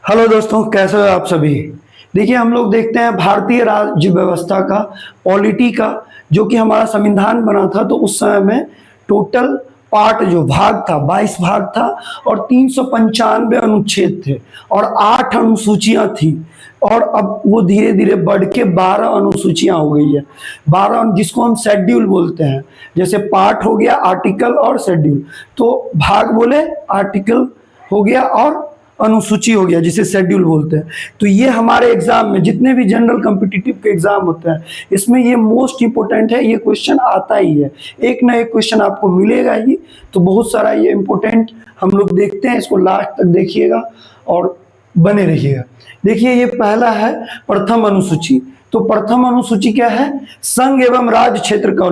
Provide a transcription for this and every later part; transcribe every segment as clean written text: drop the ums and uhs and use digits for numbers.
Hello दोस्तों, कैसे हो आप सभी। देखिए, हम लोग देखते हैं भारतीय राज्य व्यवस्था का, पॉलिटी का, जो कि हमारा संविधान बना था तो उस समय में टोटल पार्ट जो भाग था 22 भाग था और 395 अनुच्छेद थे और 8 अनुसूचियां थी। और अब वो धीरे धीरे बढ़ के 12 अनुसूचियां हो गई है। 12 जिसको हम शेड्यूल बोलते हैं। जैसे पार्ट हो गया आर्टिकल और शेड्यूल, तो भाग बोले आर्टिकल हो गया और अनुसूची हो गया जिसे शेड्यूल बोलते हैं। तो ये हमारे एग्जाम में जितने भी जनरल कॉम्पिटिटिव के एग्जाम होते हैं इसमें ये मोस्ट इंपोर्टेंट है, ये क्वेश्चन आता ही है। एक ना एक क्वेश्चन आपको मिलेगा ही। तो बहुत सारा ये इंपॉर्टेंट हम लोग देखते हैं, इसको लास्ट तक देखिएगा और बने रहिएगा। देखिए, ये पहला है प्रथम अनुसूची। तो प्रथम अनुसूची क्या है? संघ एवं राज्य क्षेत्र का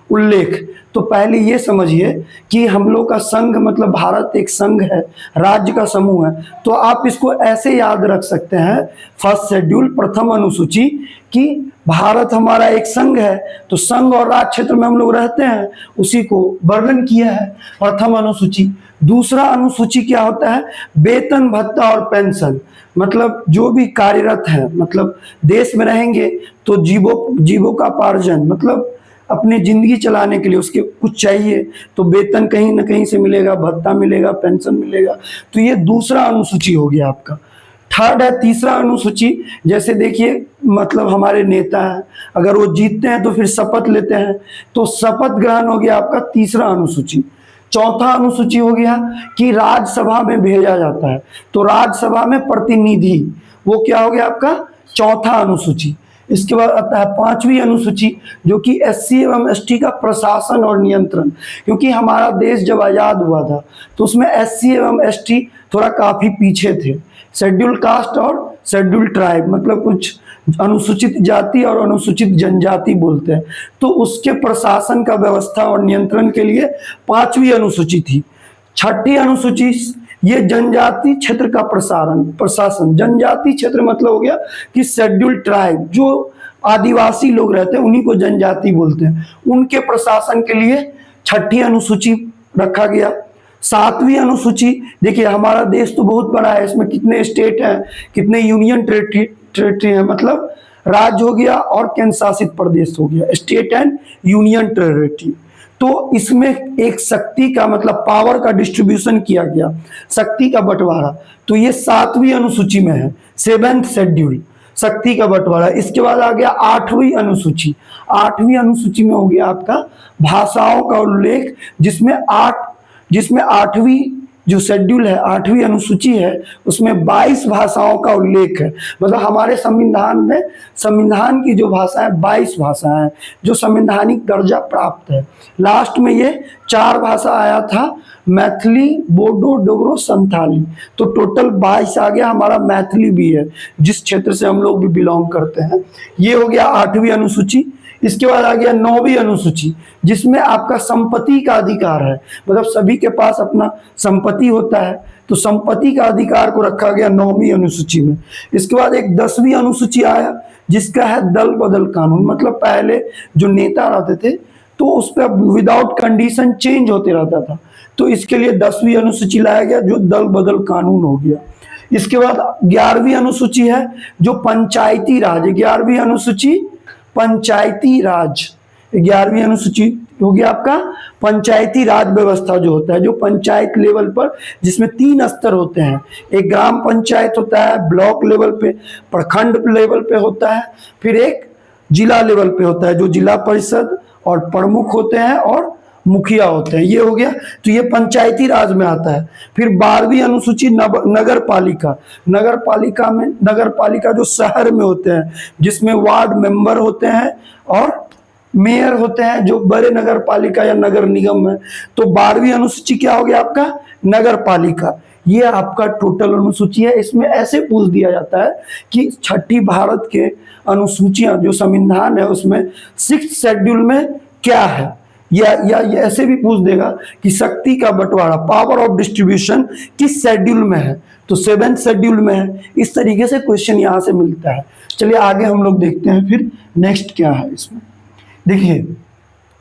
उल्लेख। तो पहले ये समझिए कि हम लोग का संघ मतलब भारत एक संघ है, राज्य का समूह है। तो आप इसको ऐसे याद रख सकते हैं, फर्स्ट शेड्यूल प्रथम अनुसूची, कि भारत हमारा एक संघ है तो संघ और राज्य क्षेत्र में हम लोग रहते हैं, उसी को वर्णन किया है प्रथम अनुसूची। दूसरा अनुसूची क्या होता है? वेतन भत्ता और पेंशन। मतलब जो भी कार्यरत है, मतलब देश में रहेंगे तो जीवोपार्जन मतलब अपनी जिंदगी चलाने के लिए उसके कुछ चाहिए, तो वेतन कहीं ना कहीं से मिलेगा, भत्ता मिलेगा, पेंशन मिलेगा। तो ये दूसरा अनुसूची हो गया आपका। थर्ड है तीसरा अनुसूची। जैसे देखिए, मतलब हमारे नेता हैं, अगर वो जीतते हैं तो फिर शपथ लेते हैं, तो शपथ ग्रहण हो गया आपका तीसरा अनुसूची। चौथा अनुसूची हो गया कि राज्यसभा में भेजा जाता है, तो राज्यसभा में प्रतिनिधि, वो क्या हो गया आपका चौथा अनुसूची। इसके बाद आता है पांचवी अनुसूची, जो कि एससी एवं एसटी का प्रशासन और नियंत्रण। क्योंकि हमारा देश जब आजाद हुआ था तो उसमें एससी एवं एसटी थोड़ा काफी पीछे थे। शेड्यूल कास्ट और शेड्यूल ट्राइब मतलब कुछ अनुसूचित जाति और अनुसूचित जनजाति बोलते हैं, तो उसके प्रशासन का व्यवस्था और नियंत्रण के लिए पांचवी अनुसूची थी। छठी अनुसूची, ये जनजाति क्षेत्र का प्रशासन। जनजाति क्षेत्र मतलब हो गया कि शेड्यूल ट्राइब, जो आदिवासी लोग रहते हैं उन्हीं को जनजाति बोलते हैं, उनके प्रशासन के लिए छठी अनुसूची रखा गया। सातवीं अनुसूची, देखिए हमारा देश तो बहुत बड़ा है, इसमें कितने स्टेट हैं, कितने यूनियन टेरिटरी है, मतलब राज्य हो गया और केंद्र शासित प्रदेश हो गया, स्टेट एंड यूनियन टेरिटरी। तो इसमें एक शक्ति का मतलब पावर का डिस्ट्रीब्यूशन किया गया, शक्ति का बंटवारा। तो ये सातवीं अनुसूची में है, सेवेंथ शेड्यूल, शक्ति का बंटवारा। इसके बाद आ गया आठवीं अनुसूची। आठवीं अनुसूची में हो गया आपका भाषाओं का उल्लेख, जिसमें आठवीं जो शेड्यूल है, आठवीं अनुसूची है, उसमें 22 भाषाओं का उल्लेख है। मतलब हमारे संविधान में संविधान की जो भाषा है 22 भाषाएं हैं जो संवैधानिक दर्जा प्राप्त है। लास्ट में ये 4 भाषा आया था, मैथिली, बोडो, डोगरो, संथाली। तो टोटल 22 आ गया। हमारा मैथिली भी है, जिस क्षेत्र से हम लोग भी बिलोंग करते हैं। ये हो गया आठवीं अनुसूची। इसके बाद आ गया 9वीं अनुसूची, जिसमें आपका संपत्ति का अधिकार है, मतलब सभी के पास अपना संपत्ति होता है, तो संपत्ति का अधिकार को रखा गया 9वीं अनुसूची में। इसके बाद एक 10वीं अनुसूची आया, जिसका है दल बदल कानून। मतलब पहले जो नेता रहते थे तो उस पर विदाउट कंडीशन चेंज होते रहता था, तो इसके लिए 10वीं अनुसूची लाया गया, जो दल बदल कानून हो गया। इसके बाद 11वीं अनुसूची है, जो पंचायती राज। 11वीं अनुसूची पंचायती राज, 11वीं अनुसूची हो गया आपका पंचायती राज व्यवस्था जो होता है, जो पंचायत लेवल पर, जिसमें 3 स्तर होते हैं। एक ग्राम पंचायत होता है, ब्लॉक लेवल पे, प्रखंड लेवल पे होता है, फिर एक जिला लेवल पे होता है, जो जिला परिषद और प्रमुख होते हैं और मुखिया होते हैं। ये हो गया, तो ये पंचायती राज में आता है। फिर 12वीं अनुसूची नगर पालिका। नगर पालिका जो शहर में होते हैं, जिसमें वार्ड मेंबर होते हैं और मेयर होते हैं, जो बड़े नगर पालिका या नगर निगम में। तो 12वीं अनुसूची क्या हो गया आपका नगर पालिका। ये आपका टोटल अनुसूची है। इसमें ऐसे पूछ दिया जाता है कि छठी भारत के अनुसूचियां जो संविधान है उसमें 6th शेड्यूल में क्या है, या ऐसे भी पूछ देगा कि शक्ति का बंटवारा, पावर ऑफ डिस्ट्रीब्यूशन, किस शेड्यूल में है, तो 7th शेड्यूल में है। इस तरीके से क्वेश्चन यहाँ से मिलता है। चलिए आगे हम लोग देखते हैं फिर नेक्स्ट क्या है इसमें। देखिए,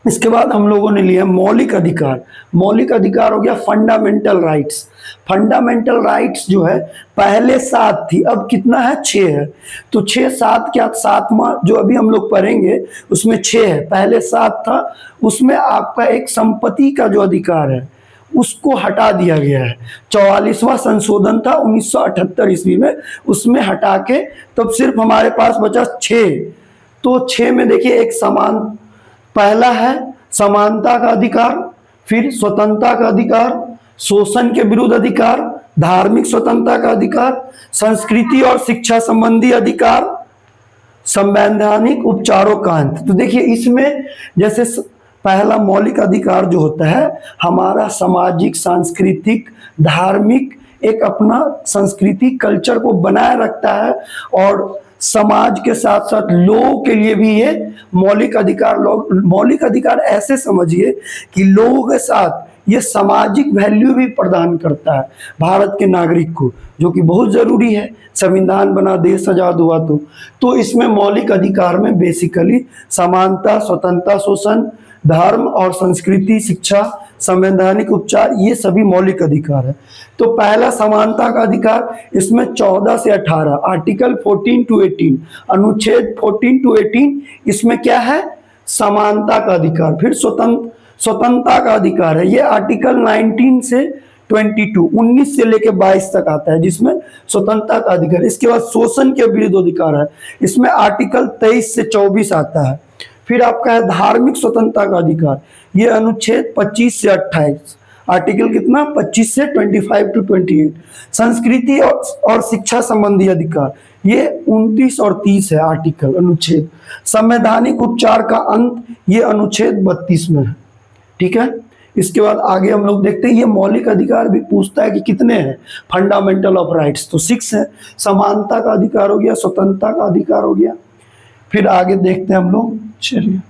इसके बाद हम लोगों ने लिया मौलिक अधिकार। मौलिक अधिकार हो गया फंडामेंटल राइट्स। फंडामेंटल राइट्स जो है पहले 7 थी, अब कितना है 6 है। तो 6 7 क्या, 7वां जो अभी हम लोग पढ़ेंगे उसमें 6 है, पहले 7 था। उसमें आपका एक संपत्ति का जो अधिकार है उसको हटा दिया गया है। 44वां संशोधन था 1978 ईस्वी में, उसमें हटा के तब सिर्फ हमारे पास बचा 6। तो 6 में देखिए एक समान, पहला है समानता का अधिकार, फिर स्वतंत्रता का अधिकार, शोषण के विरुद्ध अधिकार, धार्मिक स्वतंत्रता का अधिकार, संस्कृति और शिक्षा संबंधी अधिकार, संवैधानिक उपचारों का अंत। तो देखिए इसमें जैसे पहला मौलिक अधिकार जो होता है हमारा सामाजिक, सांस्कृतिक, धार्मिक एक अपना संस्कृति कल्चर को बनाए रखता है, और समाज के साथ साथ लोगों के लिए भी ये मौलिक अधिकार, मौलिक अधिकार ऐसे समझिए कि लोगों के साथ ये सामाजिक वैल्यू भी प्रदान करता है भारत के नागरिक को, जो कि बहुत जरूरी है। संविधान बना, देश आजाद हुआ तो इसमें मौलिक अधिकार में बेसिकली समानता, स्वतंत्रता, शोषण, धर्म और संस्कृति, शिक्षा, संवैधानिक उपचार, ये सभी मौलिक अधिकार है। तो पहला समानता का अधिकार, इसमें 14 से 18 आर्टिकल 14 to 18, अनुच्छेद 14 to 18, इसमें क्या है समानता का अधिकार। फिर स्वतंत्रता का अधिकार है, ये आर्टिकल 19 से 22, 19 से लेकर 22 तक आता है जिसमें स्वतंत्रता का अधिकार। इसके बाद शोषण के विरुद्ध अधिकार है, इसमें आर्टिकल 23 से 24 आता है। फिर आपका है धार्मिक स्वतंत्रता का अधिकार, ये अनुच्छेद 25 से 28, आर्टिकल कितना 25 से 25 to 28। संस्कृति और शिक्षा संबंधी अधिकार, ये 29 और 30 है आर्टिकल, अनुच्छेद। संवैधानिक उपचार का अंत, ये अनुच्छेद 32 में है, ठीक है। इसके बाद आगे हम लोग देखते हैं, ये मौलिक अधिकार भी पूछता है कि कितने हैं, फंडामेंटल ऑफ राइट्स तो 6 है। समानता का अधिकार हो गया, स्वतंत्रता का अधिकार हो गया। फिर आगे देखते हैं हम लोग, चलिए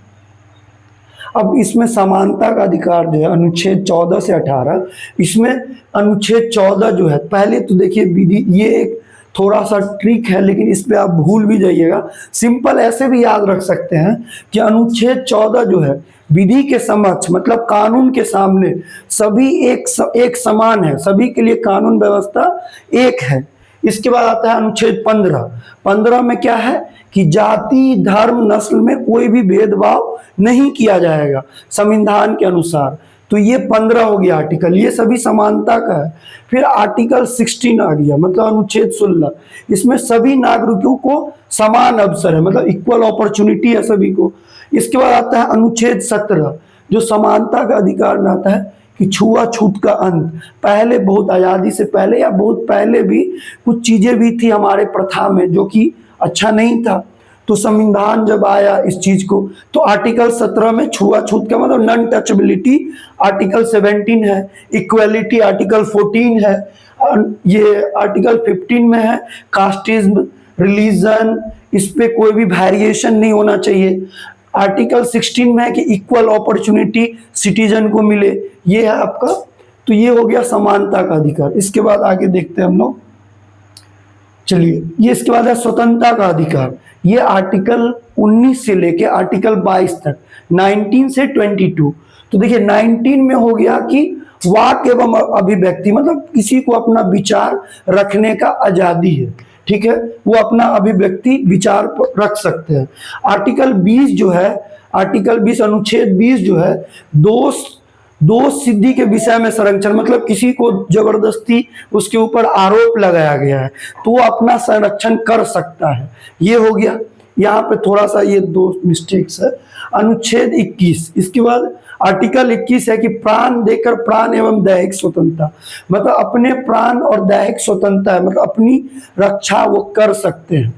अब इसमें समानता का अधिकार जो है अनुच्छेद 14 से 18, इसमें अनुच्छेद 14 जो है, पहले तो देखिए विधि, ये एक थोड़ा सा ट्रिक है लेकिन इस पे आप भूल भी जाइएगा, सिंपल ऐसे भी याद रख सकते हैं कि अनुच्छेद 14 जो है विधि के समक्ष मतलब कानून के सामने सभी एक समान है, सभी के लिए कानून व्यवस्था एक है। इसके बाद आता है अनुच्छेद 15 में क्या है कि जाति, धर्म, नस्ल में कोई भी भेदभाव नहीं किया जाएगा संविधान के अनुसार। तो ये 15 हो गया आर्टिकल, ये सभी समानता का है। फिर आर्टिकल 16 आ गया, मतलब अनुच्छेद 16, इसमें सभी नागरिकों को समान अवसर है, मतलब इक्वल अपॉर्चुनिटी है सभी को। इसके बाद आता है अनुच्छेद 17 जो समानता का अधिकार में आता है कि छुआछूत का अंत। पहले बहुत आज़ादी से पहले या बहुत पहले भी कुछ चीज़ें भी थी हमारे प्रथा में जो कि अच्छा नहीं था, तो संविधान जब आया इस चीज को, तो आर्टिकल 17 में छुआछूत का मतलब नॉन टचेबिलिटी आर्टिकल 17 है, इक्वलिटी आर्टिकल 14 है, ये आर्टिकल 15 में है, कास्टिज्म, रिलीजन, इस पे कोई भी वेरिएशन नहीं होना चाहिए। आर्टिकल 16 में है कि इक्वल अपॉर्चुनिटी सिटीजन को मिले, ये है आपका। तो ये हो गया समानता का अधिकार। इसके बाद आगे देखते हैं हम लोग, चलिए ये इसके बाद है स्वतंत्रता का अधिकार, ये आर्टिकल 19 से लेके आर्टिकल 22 तक, 19 से 22। तो देखिए 19 में हो गया कि वाक एवं अभिव्यक्ति, मतलब किसी को अपना विचार रखने का आजादी है, ठीक है, वो अपना अभिव्यक्ति विचार रख सकते हैं। आर्टिकल 20 जो है, आर्टिकल 20 अनुच्छेद 20 जो है दोष सिद्धि के विषय में संरक्षण, मतलब किसी को जबरदस्ती उसके ऊपर आरोप लगाया गया है तो वो अपना संरक्षण कर सकता है, ये हो गया। यहाँ पे थोड़ा सा ये 2 मिस्टेक्स है। अनुच्छेद 21, इसके बाद आर्टिकल 21 है कि प्राण देकर प्राण एवं दैहिक स्वतंत्रता, मतलब अपने प्राण और दैहिक स्वतंत्रता है, मतलब अपनी रक्षा वो कर सकते हैं।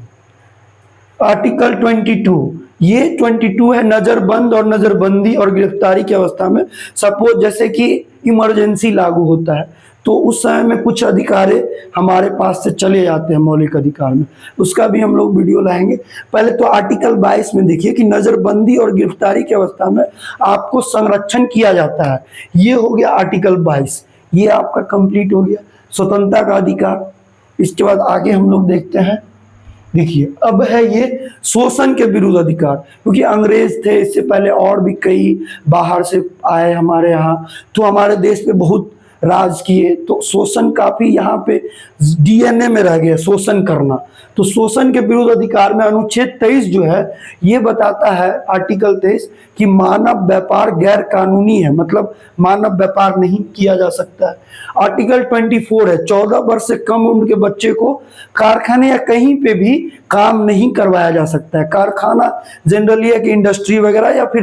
आर्टिकल 22, ये 22 है नजरबंद और नजरबंदी और गिरफ्तारी की अवस्था में, सपोज जैसे कि इमरजेंसी लागू होता है तो उस समय में कुछ अधिकार हमारे पास से चले जाते हैं मौलिक अधिकार में, उसका भी हम लोग वीडियो लाएंगे। पहले तो आर्टिकल 22 में देखिए कि नजरबंदी और गिरफ्तारी की अवस्था में आपको संरक्षण किया जाता है, ये हो गया आर्टिकल 22, ये आपका कंप्लीट हो गया स्वतंत्रता का अधिकार। इसके बाद आगे हम लोग देखते हैं देखिए अब है ये शोषण के विरुद्ध अधिकार, क्योंकि अंग्रेज थे, इससे पहले और भी कई बाहर से आए हमारे यहाँ, तो हमारे देश पे बहुत राज किए, तो शोषण काफी यहाँ पे डीएनए में रह गया शोषण करना। तो शोषण के विरुद्ध अधिकार में अनुच्छेद 23 जो है ये बताता है, आर्टिकल 23, कि मानव व्यापार गैर कानूनी है, मतलब मानव व्यापार नहीं किया जा सकता है। आर्टिकल 24 है, 14 वर्ष से कम उम्र के बच्चे को कारखाने या कहीं पे भी काम नहीं करवाया जा सकता है। कारखाना जनरली है कि इंडस्ट्री वगैरह, या फिर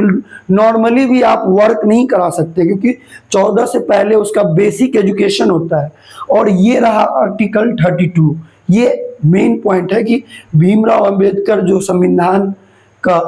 नॉर्मली भी आप वर्क नहीं करा सकते, क्योंकि 14 से पहले उसका बेसिक एजुकेशन होता है। और ये रहा आर्टिकल 32, ये मेन पॉइंट है कि भीमराव अंबेडकर जो संविधान का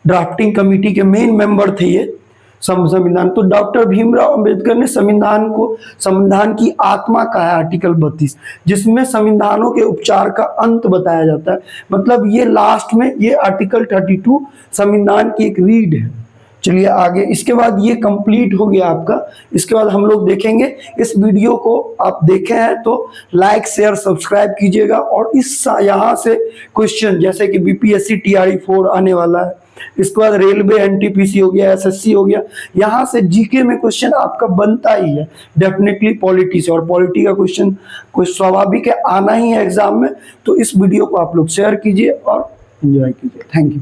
ड्राफ्टिंग कमेटी के मेन मेंबर थे, ये संविधान, तो डॉक्टर भीमराव अंबेडकर ने संविधान की आत्मा का है आर्टिकल 32, जिसमें संविधानों के उपचार का अंत बताया जाता है। मतलब ये लास्ट में ये आर्टिकल 32 संविधान की एक रीड है। चलिए आगे, इसके बाद ये कंप्लीट हो गया आपका। इसके बाद हम लोग देखेंगे, इस वीडियो को आप देखे हैं तो लाइक शेयर सब्सक्राइब कीजिएगा। और इस यहाँ से क्वेश्चन जैसे कि बीपीएससी टीआरई 4 आने वाला है, इसके बाद रेलवे एनटीपीसी हो गया, एसएससी हो गया, यहाँ से जीके में क्वेश्चन आपका बनता ही है डेफिनेटली पॉलिटी से। और पॉलिटी का क्वेश्चन कोई स्वाभाविक है, आना ही है एग्जाम में। तो इस वीडियो को आप लोग शेयर कीजिए और एंजॉय कीजिए। Thank you.